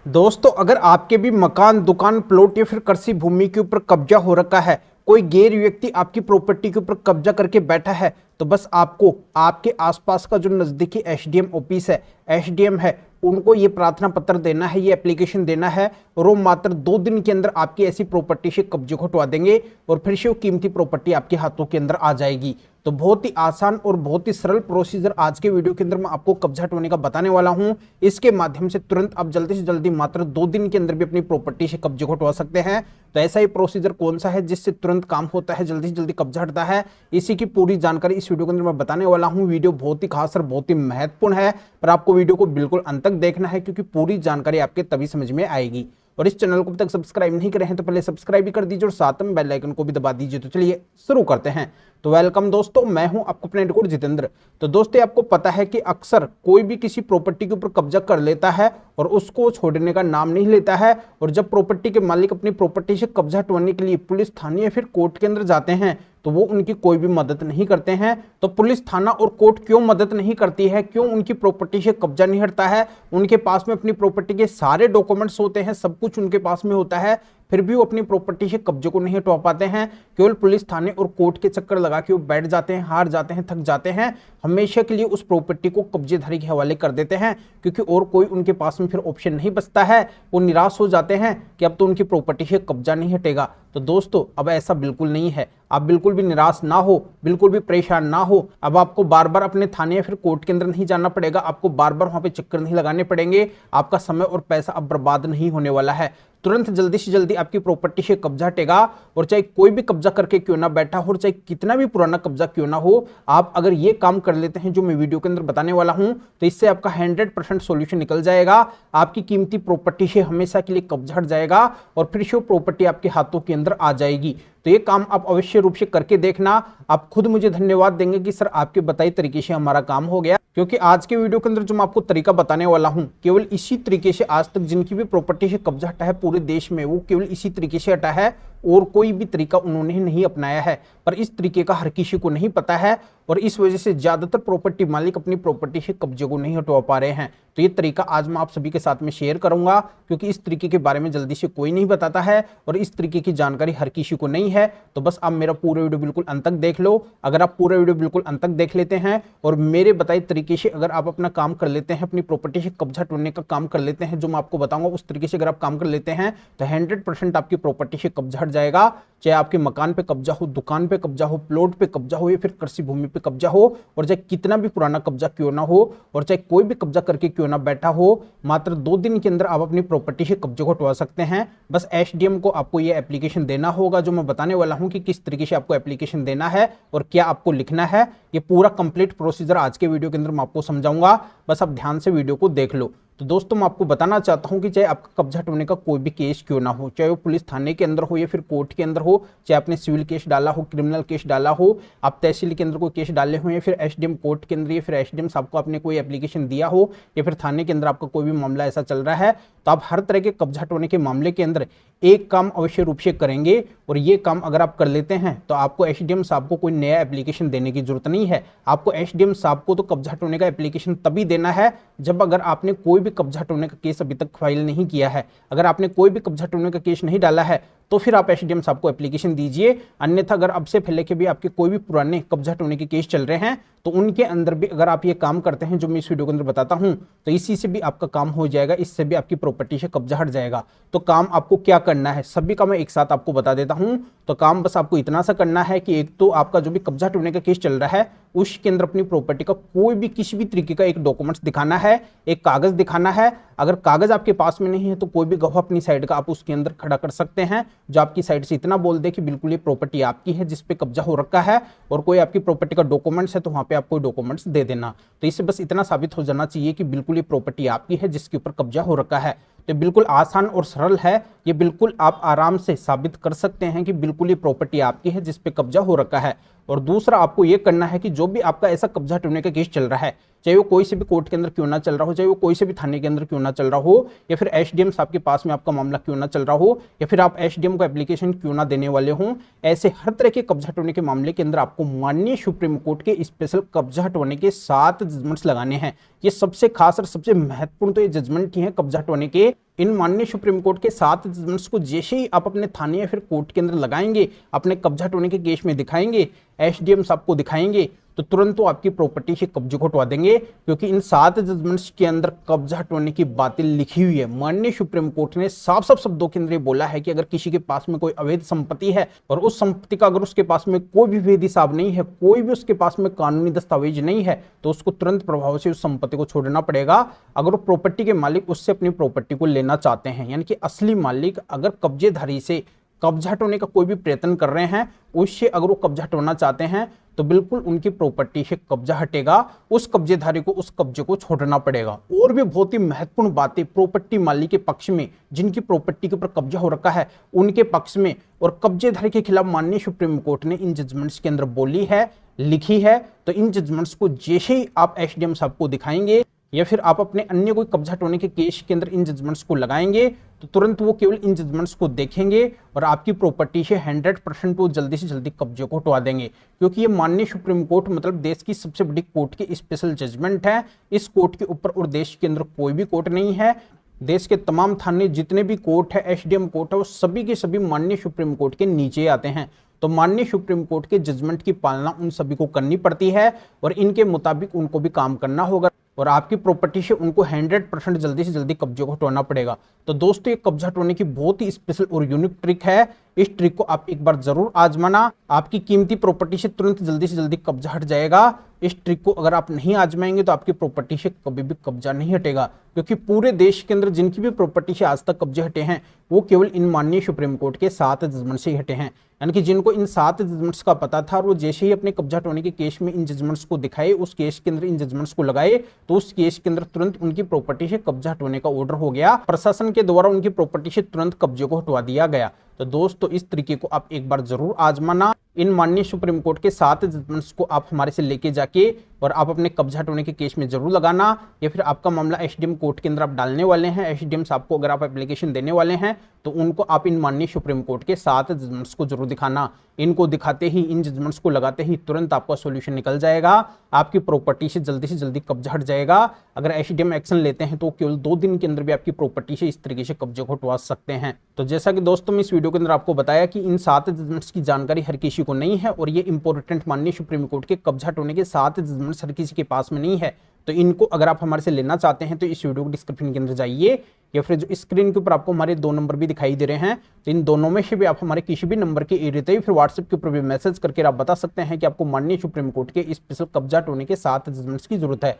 दोस्तों, अगर आपके भी मकान, दुकान, प्लॉट या फिर कृषि भूमि के ऊपर कब्जा हो रखा है, कोई गैर व्यक्ति आपकी प्रॉपर्टी के ऊपर कब्जा करके बैठा है, तो बस आपको आपके आसपास का जो नजदीकी एसडीएम ऑफिस है, एसडीएम है, उनको ये प्रार्थना पत्र देना है, ये एप्लीकेशन देना है और वो मात्र 2 दिन के अंदर आपकी ऐसी प्रॉपर्टी से कब्जे को हटवा देंगे और फिर से वो कीमती प्रॉपर्टी आपके हाथों के अंदर आ जाएगी। तो बहुत ही आसान और बहुत ही सरल प्रोसीजर आज के वीडियो के अंदर मैं आपको कब्जा हटवाने का बताने वाला हूं। इसके माध्यम से तुरंत आप जल्दी से जल्दी मात्र 2 दिन के अंदर भी अपनी प्रॉपर्टी से कब्जे को हटवा सकते हैं। तो ऐसा ही प्रोसीजर कौन सा है जिससे तुरंत काम होता है, जल्दी से जल्दी कब्जा हटता है, इसी की पूरी जानकारी इस वीडियो के अंदर मैं बताने वाला हूं। वीडियो बहुत ही खास और बहुत ही महत्वपूर्ण है, पर आपको वीडियो को बिल्कुल अंत तक देखना है क्योंकि पूरी जानकारी आपके तभी समझ में आएगी। और इस चैनल को अभी तक सब्सक्राइब नहीं करे हैं तो पहले सब्सक्राइब भी कर दीजिए और साथ में बेल आइकन को भी दबा दीजिए। तो चलिए शुरू करते हैं। तो वेलकम दोस्तों, मैं हूं आपको अपने रिकॉर्ड जितेंद्र। तो दोस्तों, आपको पता है कि अक्सर कोई भी किसी प्रॉपर्टी के ऊपर कब्जा कर लेता है और उसको छोड़ने का नाम नहीं लेता है, और जब प्रॉपर्टी के मालिक अपनी प्रॉपर्टी से कब्जा हटवाने के लिए पुलिस थाने या फिर कोर्ट के अंदर जाते हैं तो वो उनकी कोई भी मदद नहीं करते हैं। तो पुलिस थाना और कोर्ट क्यों मदद नहीं करती है, क्यों उनकी प्रॉपर्टी से कब्जा नहीं हटता है? उनके पास में अपनी प्रॉपर्टी के सारे डॉक्यूमेंट्स होते हैं, सब कुछ उनके पास में होता है, फिर भी वो अपनी प्रॉपर्टी से कब्जे को नहीं हटवा पाते हैं। केवल पुलिस थाने और कोर्ट के चक्कर लगा के वो बैठ जाते हैं, हार जाते हैं, थक जाते हैं, हमेशा के लिए उस प्रॉपर्टी को कब्जेधारी के हवाले कर देते हैं क्योंकि और कोई उनके पास में फिर ऑप्शन नहीं बचता है। वो निराश हो जाते हैं कि अब तो उनकी प्रॉपर्टी से कब्जा नहीं हटेगा। तो दोस्तों, अब ऐसा बिल्कुल नहीं है। आप बिल्कुल भी निराश ना हो, बिल्कुल भी परेशान ना हो। अब आपको बार बार अपने थाने या फिर कोर्ट के अंदर नहीं जाना पड़ेगा, आपको बार बार वहां पे चक्कर नहीं लगाने पड़ेंगे, आपका समय और पैसा अब बर्बाद नहीं होने वाला है। तुरंत जल्दी से जल्दी आपकी प्रॉपर्टी से कब्जा हटेगा, और चाहे कोई भी कब्जा करके क्यों ना बैठा हो, चाहे कितना भी पुराना कब्जा क्यों ना हो, आप अगर ये काम कर लेते हैं जो मैं वीडियो के अंदर बताने वाला हूं, तो इससे आपका 100% सॉल्यूशन निकल जाएगा। आपकी कीमती प्रॉपर्टी से हमेशा के लिए कब्जा हट जाएगा और फिर से वो प्रॉपर्टी आपके हाथों के अंदर आ जाएगी। तो ये काम आप अवश्य रूप से करके देखना, आप खुद मुझे धन्यवाद देंगे कि सर आपके बताए तरीके से हमारा काम हो गया। क्योंकि आज के वीडियो के अंदर जो मैं आपको तरीका बताने वाला हूं, केवल इसी तरीके से आज तक जिनकी भी प्रॉपर्टी से कब्जा हटा है पूरे देश में, वो केवल इसी तरीके से हटा है और कोई भी तरीका उन्होंने नहीं अपनाया है। पर इस तरीके का हर किसी को नहीं पता है और इस वजह से ज्यादातर प्रॉपर्टी मालिक अपनी प्रॉपर्टी से कब्जे को नहीं हटवा पा रहे हैं। तो ये तरीका आज मैं आप सभी के साथ में शेयर करूंगा क्योंकि इस तरीके के बारे में जल्दी से कोई नहीं बताता है और इस तरीके की जानकारी हर किसी को नहीं है। तो बस आप मेरा पूरा वीडियो बिल्कुल अंत तक देख लो। अगर आप पूरा वीडियो बिल्कुल अंत तक देख लेते हैं और मेरे बताए तरीके से अगर आप अपना काम कर लेते हैं, अपनी प्रॉपर्टी से कब्जा हटवाने का काम कर लेते हैं, जो मैं आपको बताऊंगा उस तरीके से अगर आप काम कर लेते हैं तो 100% आपकी प्रॉपर्टी से कब्जा हट जाएगा। चाहे आपके मकान पे कब्जा हो, दुकान पे कब्जा हो, प्लॉट पे कब्जा हो या फिर कृषि भूमि पे कब्जा हो, और चाहे कितना भी पुराना कब्जा क्यों ना हो और चाहे कोई भी कब्जा करके क्यों ना बैठा हो, मात्र 2 दिन के अंदर आप अपनी प्रॉपर्टी से कब्जे को हटवा सकते हैं। बस एसडीएम को आपको ये एप्लीकेशन देना होगा, जो मैं बताने वाला हूं कि किस तरीके से आपको एप्लीकेशन देना है और क्या आपको लिखना है। ये पूरा कंप्लीट प्रोसीजर आज के वीडियो के अंदर मैं आपको समझाऊंगा, बस आप ध्यान से वीडियो को देख लो। तो दोस्तों, मैं आपको बताना चाहता हूं कि चाहे आपका कब्जा हटवाने का कोई भी केस क्यों ना हो, चाहे वो पुलिस थाने के अंदर हो या फिर कोर्ट के अंदर हो, चाहे आपने सिविल केस डाला हो, क्रिमिनल केस डाला हो, आप तहसील के अंदर कोई केस डाले हो या फिर एसडीएम कोर्ट के अंदर या फिर एसडीएम साहब को आपने कोई एप्लीकेशन दिया हो या फिर थाने के अंदर आपका कोई भी मामला ऐसा चल रहा है, तो आप हर तरह के कब्जा हटवाने के मामले के अंदर एक काम अवश्य रूप से करेंगे। और ये काम अगर आप कर लेते हैं तो आपको एसडीएम साहब को कोई नया एप्लीकेशन देने की जरूरत नहीं है। आपको एसडीएम साहब को तो कब्जा हटवाने का एप्लीकेशन तभी देना है जब अगर आपने कोई भी कब्जा हटवाने का केस अभी तक फाइल नहीं किया है। अगर आपने कोई भी कब्जा हटवाने का केस नहीं डाला है तो फिर आप एसडीएम साहब को एप्लीकेशन दीजिए। अन्यथा अगर अब से पहले के भी आपके कोई भी पुराने कब्जा हटवाने के केस चल रहे हैं तो उनके अंदर भी अगर आप ये काम करते हैं जो मैं इस वीडियो के अंदर बताता हूं, तो इसी से भी आपका काम हो जाएगा, इससे भी आपकी प्रॉपर्टी से कब्जा हट जाएगा। तो काम आपको क्या करना है, सभी का मैं एक साथ आपको बता देता हूं। तो काम बस आपको इतना सा करना है कि एक तो आपका जो भी कब्जा हटवाने का केस चल रहा है उसके अंदर अपनी प्रॉपर्टी का कोई भी किसी भी तरीके का एक डॉक्यूमेंट्स दिखाना है, एक कागज दिखाना है। अगर कागज आपके पास में नहीं है तो कोई भी गवाह अपनी साइड का आप उसके अंदर खड़ा कर सकते हैं, जो आपकी साइड से इतना बोल दे कि बिल्कुल ये प्रॉपर्टी आपकी है जिस पे कब्जा हो रखा है, और कोई आपकी प्रॉपर्टी का डॉक्यूमेंट्स है तो वहां पे आप कोई डॉक्यूमेंट्स दे देना। तो इससे बस इतना साबित हो जाना चाहिए कि बिल्कुल ये प्रॉपर्टी आपकी है जिसके ऊपर कब्जा हो रखा है। तो बिल्कुल आसान और सरल है, ये बिल्कुल आप आराम से साबित कर सकते हैं कि बिल्कुल ये प्रॉपर्टी आपकी है जिस पे कब्जा हो रखा है। और दूसरा आपको ये करना है कि जो भी आपका ऐसा कब्जा हटवाने का केस चल रहा है, चाहे वो कोई से भी कोर्ट के अंदर क्यों ना चल रहा हो, चाहे वो कोई से भी थाने के अंदर क्यों ना चल रहा हो, या फिर एसडीएम साहब के पास में आपका मामला क्यों ना चल रहा हो, या फिर आप एसडीएम को एप्लीकेशन क्यों ना देने वाले हों, ऐसे हर तरह के कब्जा हटवाने के मामले के अंदर आपको माननीय सुप्रीम कोर्ट के स्पेशल कब्जा हटवाने के 7 जजमेंट्स लगाने हैं। ये सबसे खास और सबसे महत्वपूर्ण तो ये जजमेंट ही है कब्जा हटवाने के, इन माननीय सुप्रीम कोर्ट के 7 जजमेंट्स को जैसे ही आप अपने थाने या फिर कोर्ट के अंदर लगाएंगे, अपने कब्जा हटवाने के केस में दिखाएंगे, एसडीएम साहब को दिखाएंगे, तो तुरंत वो आपकी प्रॉपर्टी से कब्जे को हटवा देंगे, क्योंकि इन 7 जजमेंट्स के अंदर कब्जा हटवाने की बातें लिखी हुई है। माननीय सुप्रीम कोर्ट ने साफ साफ शब्दों के अंदर बोला है कि अगर किसी के पास में कोई अवैध संपत्ति है और उस संपत्ति का अगर उसके पास में कोई भी विधि हिसाब नहीं है, कोई भी उसके पास में कानूनी दस्तावेज नहीं है, तो उसको तुरंत प्रभाव से उस संपत्ति को छोड़ना पड़ेगा। अगर वो प्रॉपर्टी के मालिक उससे अपनी प्रॉपर्टी को लेना चाहते हैं, यानी कि असली मालिक अगर कब्जेधारी से कब्जा हटाने का कोई भी प्रयत्न कर रहे हैं, उससे अगर वो कब्जा हटाना चाहते हैं, तो बिल्कुल उनकी प्रॉपर्टी से कब्जा हटेगा, उस कब्जेधारी को उस कब्जे को छोड़ना पड़ेगा। और भी बहुत ही महत्वपूर्ण बातें प्रॉपर्टी मालिक के पक्ष में, जिनकी प्रॉपर्टी के ऊपर कब्जा हो रखा है उनके पक्ष में और कब्जेधारी के खिलाफ माननीय सुप्रीम कोर्ट ने इन जजमेंट्स के अंदर बोली है, लिखी है। तो इन जजमेंट्स को जैसे ही आप एसडीएम साहब को दिखाएंगे या फिर आप अपने अन्य कोई कब्जा हटाने के केस के अंदर इन जजमेंट्स को लगाएंगे, तो तुरंत वो केवल इन जजमेंट्स को देखेंगे और आपकी प्रॉपर्टी से 100% वो जल्दी से जल्दी कब्जे को हटवा देंगे। क्योंकि ये माननीय सुप्रीम कोर्ट मतलब देश की सबसे बड़ी कोर्ट की स्पेशल जजमेंट है। इस कोर्ट के ऊपर और देश के अंदर कोई भी कोर्ट नहीं है। देश के तमाम थाने जितने भी कोर्ट है, एसडीएम कोर्ट है, वो सभी के सभी माननीय सुप्रीम कोर्ट के नीचे आते हैं। तो माननीय सुप्रीम कोर्ट के जजमेंट की पालना उन सभी को करनी पड़ती है और इनके मुताबिक उनको भी काम करना होगा और आपकी प्रॉपर्टी से उनको 100% जल्दी से जल्दी कब्जे को हटवाना पड़ेगा। तो दोस्तों, ये कब्जा हटवाने की बहुत ही स्पेशल और यूनिक ट्रिक है। इस ट्रिक को आप एक बार जरूर आजमाना, आपकी कीमती प्रॉपर्टी से तुरंत जल्दी से जल्दी कब्जा हट जाएगा। इस ट्रिक को अगर आप नहीं आजमाएंगे तो आपकी प्रॉपर्टी से कभी भी कब्जा नहीं हटेगा, क्योंकि पूरे देश के अंदर जिनकी भी प्रॉपर्टी से आज तक कब्जे हटे हैं वो केवल इन माननीय सुप्रीम कोर्ट के 7 जजमेंट से हटे हैं। यानी कि जिनको इन 7 जजमेंट्स का पता था और वो जैसे ही अपने कब्जा हटवाने के केस में इन जजमेंट्स को दिखाए, उस केस के अंदर इन जजमेंट्स को लगाए, तो उस केस के अंदर तुरंत उनकी प्रॉपर्टी से कब्जा हटवाने का ऑर्डर हो गया, प्रशासन के द्वारा उनकी प्रॉपर्टी से तुरंत कब्जे को हटवा दिया गया। तो दोस्तों, इस तरीके को आप एक बार जरूर आजमाना। इन माननीय सुप्रीम कोर्ट के 7 जजमेंट्स को आप हमारे से लेके जाके और आप अपने कब्जा हटवाने के केस में जरूर लगाना, या फिर आपका मामला एसडीएम कोर्ट के अंदर आप डालने वाले हैं, एसडीएम साहब को अगर आप एप्लीकेशन देने वाले हैं, तो उनको आप इन माननीय सुप्रीम कोर्ट के 7 जजमेंट्स को जरूर दिखाना। इनको दिखाते ही, इन जजमेंट्स को लगाते ही तुरंत आपका सॉल्यूशन निकल जाएगा, आपकी प्रॉपर्टी से जल्दी कब्जा हट जाएगा। अगर एसडीएम एक्शन लेते हैं तो केवल 2 दिन के अंदर भी आपकी प्रॉपर्टी से इस तरीके से कब्जे को हटवा सकते हैं। तो जैसा कि दोस्तों, मैं इस वीडियो के अंदर आपको बताया कि इन 7 जजमेंट्स की जानकारी हर किसी को नहीं है और ये इंपॉर्टेंट माननीय सुप्रीम कोर्ट के कब्जा हटवाने के 7 जजमेंट्स हर किसी के पास में नहीं है। तो इनको अगर आप हमारे से लेना चाहते हैं तो इस वीडियो को डिस्क्रिप्शन के अंदर जाइए, या फिर जो स्क्रीन के ऊपर आपको हमारे 2 नंबर भी दिखाई दे रहे हैं, तो इन दोनों में से भी आप हमारे किसी भी नंबर के एरिया पे फिर व्हाट्सएप के ऊपर भी मैसेज करके आप बता सकते हैं कि आपको माननीय सुप्रीम कोर्ट के स्पेशल कब्जा हटवाने के 7 जजमेंट्स की जरूरत है।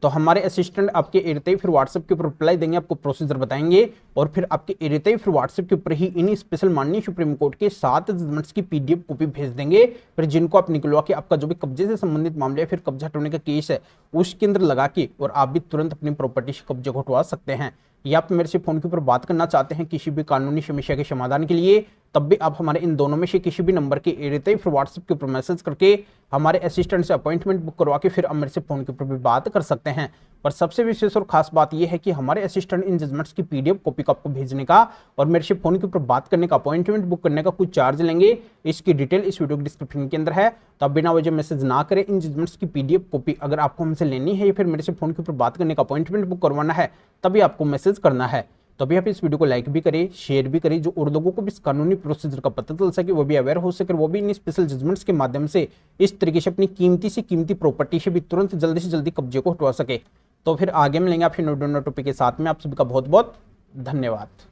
तो हमारे असिस्टेंट आपके एरिया फिर व्हाट्सएप के ऊपर रिप्लाई देंगे, आपको प्रोसीजर बताएंगे और फिर आपके एरिया फिर व्हाट्सएप के ऊपर ही इन स्पेशल माननीय सुप्रीम कोर्ट के 7 जजमेंट्स की पीडीएफ कॉपी भेज देंगे, फिर जिनको आप निकलवा के आपका जो भी कब्जे से संबंधित मामले है, फिर कब्जा हटवाने का केस है, उसके अंदर लगा के और आप भी तुरंत अपनी प्रॉपर्टी से कब्जे को हटवा सकते हैं। या आप मेरे से फोन के ऊपर बात करना चाहते हैं किसी भी कानूनी समस्या के समाधान के लिए, तब भी आप हमारे इन दोनों में से किसी भी नंबर के एरिया फिर व्हाट्सएप के ऊपर मैसेज करके हमारे असिस्टेंट से अपॉइंटमेंट बुक करवा के फिर आप मेरे से फोन के ऊपर भी बात कर सकते हैं। पर सबसे विशेष और खास बात यह है कि हमारे असिस्टेंट इन जजमेंट्स की पीडीएफ कॉपी को आपको भेजने का और मेरे से फोन के ऊपर बात करने का, अपॉइंटमेंट बुक करने का कुछ चार्ज लेंगे। इसकी डिटेल इस वीडियो के डिस्क्रिप्शन के अंदर है, तो आप बिना वजह मैसेज ना करें। इन जजमेंट्स की पीडीएफ कॉपी अगर आपको हमसे लेनी है या फिर मेरे से फोन के ऊपर बात करने का, अपॉइंटमेंट बुक करवाना है, तभी आपको मैसेज करना है। तो अभी आप इस वीडियो को लाइक भी करें, शेयर भी करें, जो और लोगों को भी इस कानूनी प्रोसीजर का पता चल सके, वो भी अवेयर हो सके, वो भी इन स्पेशल जजमेंट्स के माध्यम से इस तरीके से अपनी कीमती से कीमती प्रॉपर्टी से भी तुरंत जल्दी से जल्दी कब्जे को हटवा सके। तो फिर आगे मिलेंगे आपसे नोट टॉपिक के साथ में। आप सभी का बहुत बहुत धन्यवाद।